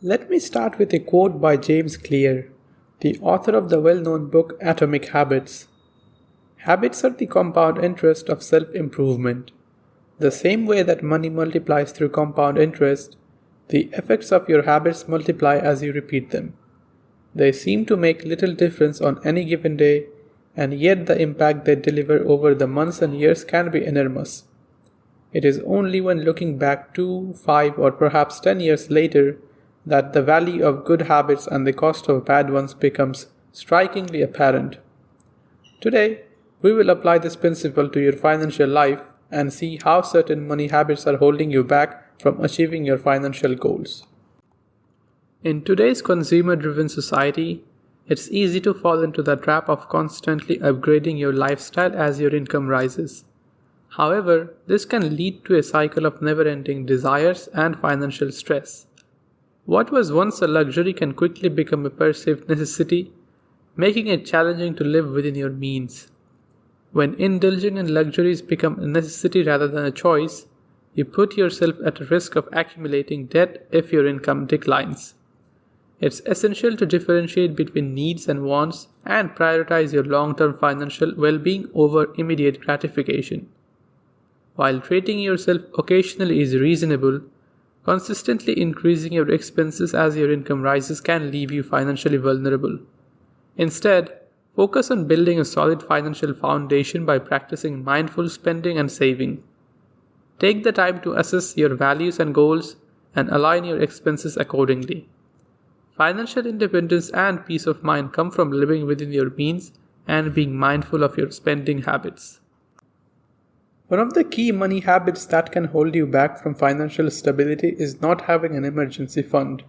Let me start with a quote by James Clear, the author of the well-known book Atomic Habits. Habits are the compound interest of self-improvement. The same way that money multiplies through compound interest, the effects of your habits multiply as you repeat them. They seem to make little difference on any given day, and yet the impact they deliver over the months and years can be enormous. It is only when looking back 2, 5, or perhaps 10 years later that the value of good habits and the cost of bad ones becomes strikingly apparent. Today, we will apply this principle to your financial life and see how certain money habits are holding you back from achieving your financial goals. In today's consumer-driven society, it's easy to fall into the trap of constantly upgrading your lifestyle as your income rises. However, this can lead to a cycle of never-ending desires and financial stress. What was once a luxury can quickly become a perceived necessity, making it challenging to live within your means. When indulging in luxuries become a necessity rather than a choice, you put yourself at risk of accumulating debt if your income declines. It's essential to differentiate between needs and wants and prioritize your long-term financial well-being over immediate gratification. While treating yourself occasionally is reasonable, consistently increasing your expenses as your income rises can leave you financially vulnerable. Instead, focus on building a solid financial foundation by practicing mindful spending and saving. Take the time to assess your values and goals and align your expenses accordingly. Financial independence and peace of mind come from living within your means and being mindful of your spending habits. One of the key money habits that can hold you back from financial stability is not having an emergency fund.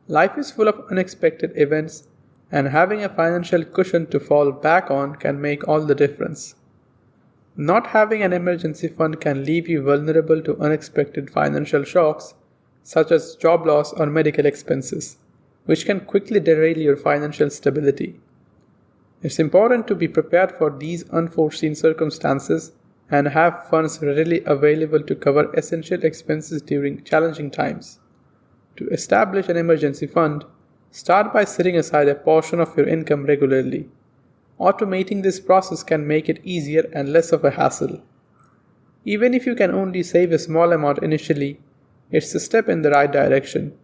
Life is full of unexpected events, and having a financial cushion to fall back on can make all the difference. Not having an emergency fund can leave you vulnerable to unexpected financial shocks, such as job loss or medical expenses, which can quickly derail your financial stability. It's important to be prepared for these unforeseen circumstances and have funds readily available to cover essential expenses during challenging times. To establish an emergency fund, start by setting aside a portion of your income regularly. Automating this process can make it easier and less of a hassle. Even if you can only save a small amount initially, it's a step in the right direction.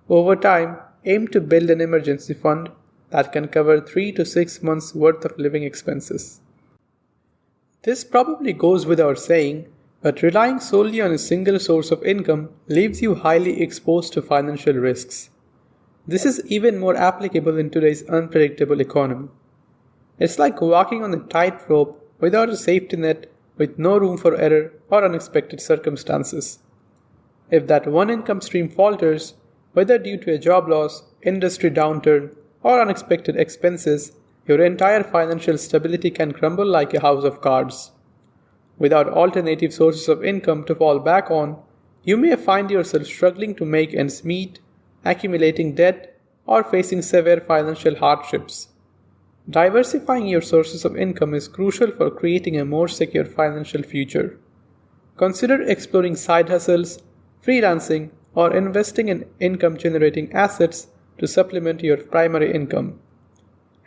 Over time, aim to build an emergency fund that can cover 3 to 6 months' worth of living expenses. This probably goes without saying, but relying solely on a single source of income leaves you highly exposed to financial risks. This is even more applicable in today's unpredictable economy. It's like walking on a tightrope without a safety net, with no room for error or unexpected circumstances. If that one income stream falters, whether due to a job loss, industry downturn, or unexpected expenses, your entire financial stability can crumble like a house of cards. Without alternative sources of income to fall back on, you may find yourself struggling to make ends meet, accumulating debt, or facing severe financial hardships. Diversifying your sources of income is crucial for creating a more secure financial future. Consider exploring side hustles, freelancing, or investing in income-generating assets to supplement your primary income.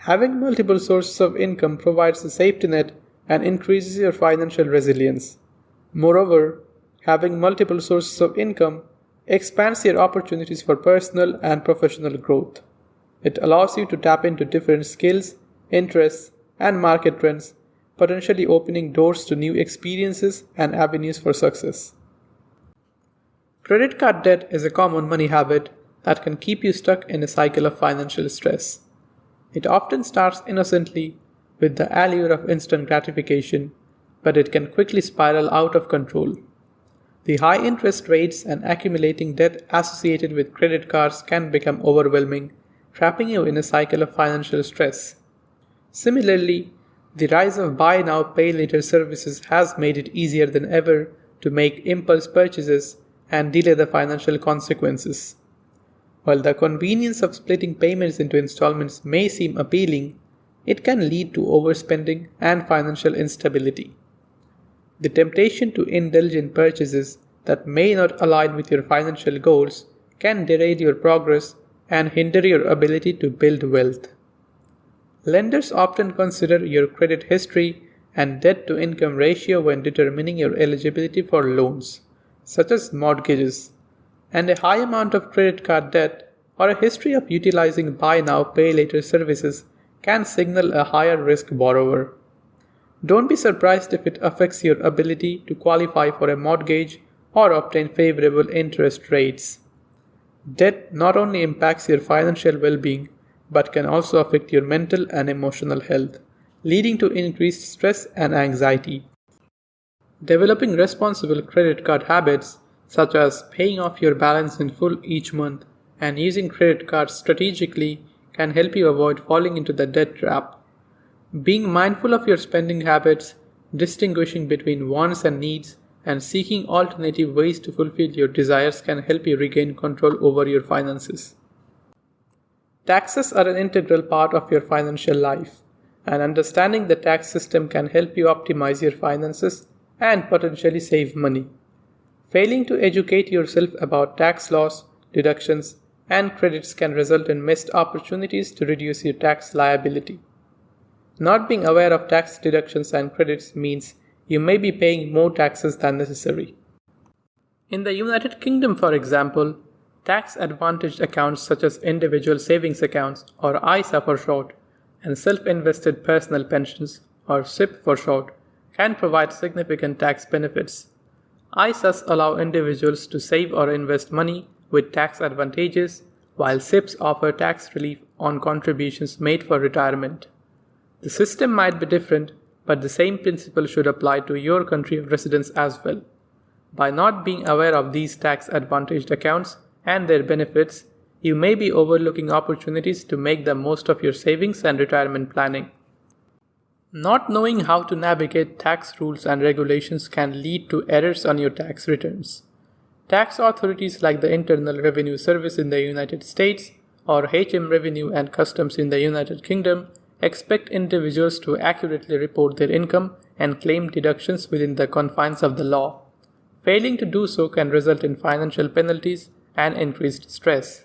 Having multiple sources of income provides a safety net and increases your financial resilience. Moreover, having multiple sources of income expands your opportunities for personal and professional growth. It allows you to tap into different skills, interests, and market trends, potentially opening doors to new experiences and avenues for success. Credit card debt is a common money habit that can keep you stuck in a cycle of financial stress. It often starts innocently with the allure of instant gratification, but it can quickly spiral out of control. The high interest rates and accumulating debt associated with credit cards can become overwhelming, trapping you in a cycle of financial stress. Similarly, the rise of buy now, pay later services has made it easier than ever to make impulse purchases and delay the financial consequences. While the convenience of splitting payments into installments may seem appealing, it can lead to overspending and financial instability. The temptation to indulge in purchases that may not align with your financial goals can derail your progress and hinder your ability to build wealth. Lenders often consider your credit history and debt to income ratio when determining your eligibility for loans, such as mortgages, and a high amount of credit card debt or a history of utilizing buy now pay later services can signal a higher risk borrower. Don't be surprised if it affects your ability to qualify for a mortgage or obtain favorable interest rates. Debt not only impacts your financial well-being but can also affect your mental and emotional health, leading to increased stress and anxiety. Developing responsible credit card habits, such as paying off your balance in full each month and using credit cards strategically, can help you avoid falling into the debt trap. Being mindful of your spending habits, distinguishing between wants and needs, and seeking alternative ways to fulfill your desires can help you regain control over your finances. Taxes are an integral part of your financial life, and understanding the tax system can help you optimize your finances and potentially save money. Failing to educate yourself about tax laws, deductions, and credits can result in missed opportunities to reduce your tax liability. Not being aware of tax deductions and credits means you may be paying more taxes than necessary. In the United Kingdom, for example, tax-advantaged accounts such as individual savings accounts or ISA for short and self-invested personal pensions or SIP for short can provide significant tax benefits. ISAs allow individuals to save or invest money with tax advantages, while SIPs offer tax relief on contributions made for retirement. The system might be different, but the same principle should apply to your country of residence as well. By not being aware of these tax-advantaged accounts and their benefits, you may be overlooking opportunities to make the most of your savings and retirement planning. Not knowing how to navigate tax rules and regulations can lead to errors on your tax returns. Tax authorities like the Internal Revenue Service in the United States or HM Revenue and Customs in the United Kingdom expect individuals to accurately report their income and claim deductions within the confines of the law. Failing to do so can result in financial penalties and increased stress.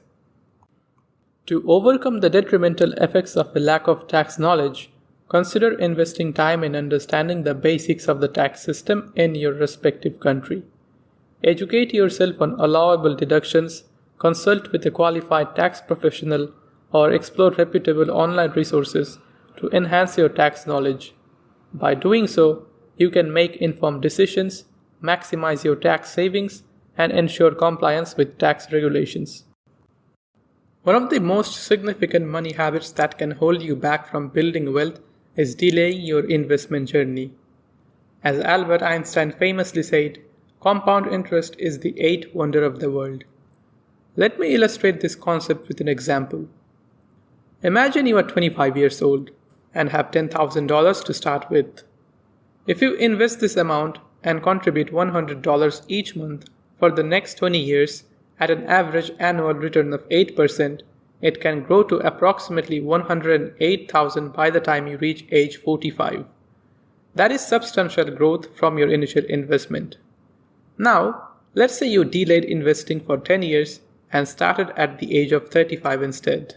To overcome the detrimental effects of a lack of tax knowledge, consider investing time in understanding the basics of the tax system in your respective country. Educate yourself on allowable deductions, consult with a qualified tax professional, or explore reputable online resources to enhance your tax knowledge. By doing so, you can make informed decisions, maximize your tax savings, and ensure compliance with tax regulations. One of the most significant money habits that can hold you back from building wealth is delaying your investment journey. As Albert Einstein famously said, compound interest is the eighth wonder of the world. Let me illustrate this concept with an example. Imagine you are 25 years old and have $10,000 to start with. If you invest this amount and contribute $100 each month for the next 20 years at an average annual return of 8%, it can grow to approximately $108,000 by the time you reach age 45. That is substantial growth from your initial investment. Now, let's say you delayed investing for 10 years and started at the age of 35 instead.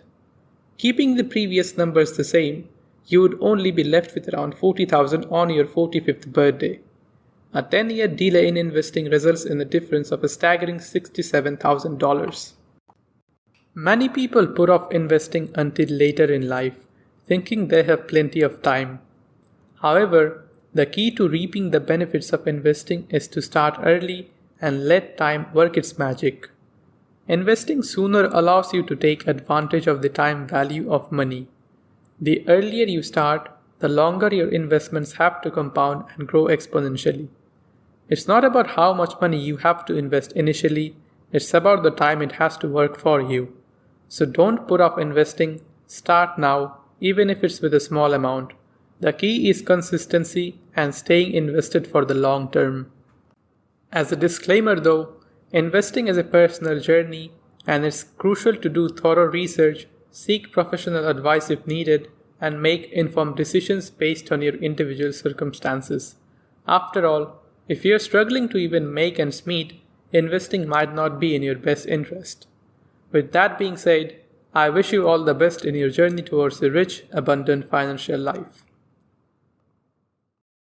Keeping the previous numbers the same, you would only be left with around $40,000 on your 45th birthday. A 10-year delay in investing results in a difference of a staggering $67,000. Many people put off investing until later in life, thinking they have plenty of time. However, the key to reaping the benefits of investing is to start early and let time work its magic. Investing sooner allows you to take advantage of the time value of money. The earlier you start, the longer your investments have to compound and grow exponentially. It's not about how much money you have to invest initially, it's about the time it has to work for you. So don't put off investing, start now, even if it's with a small amount. The key is consistency and staying invested for the long term. As a disclaimer though, investing is a personal journey and it's crucial to do thorough research, seek professional advice if needed, and make informed decisions based on your individual circumstances. After all, if you're struggling to even make ends meet, investing might not be in your best interest. With that being said, I wish you all the best in your journey towards a rich, abundant financial life.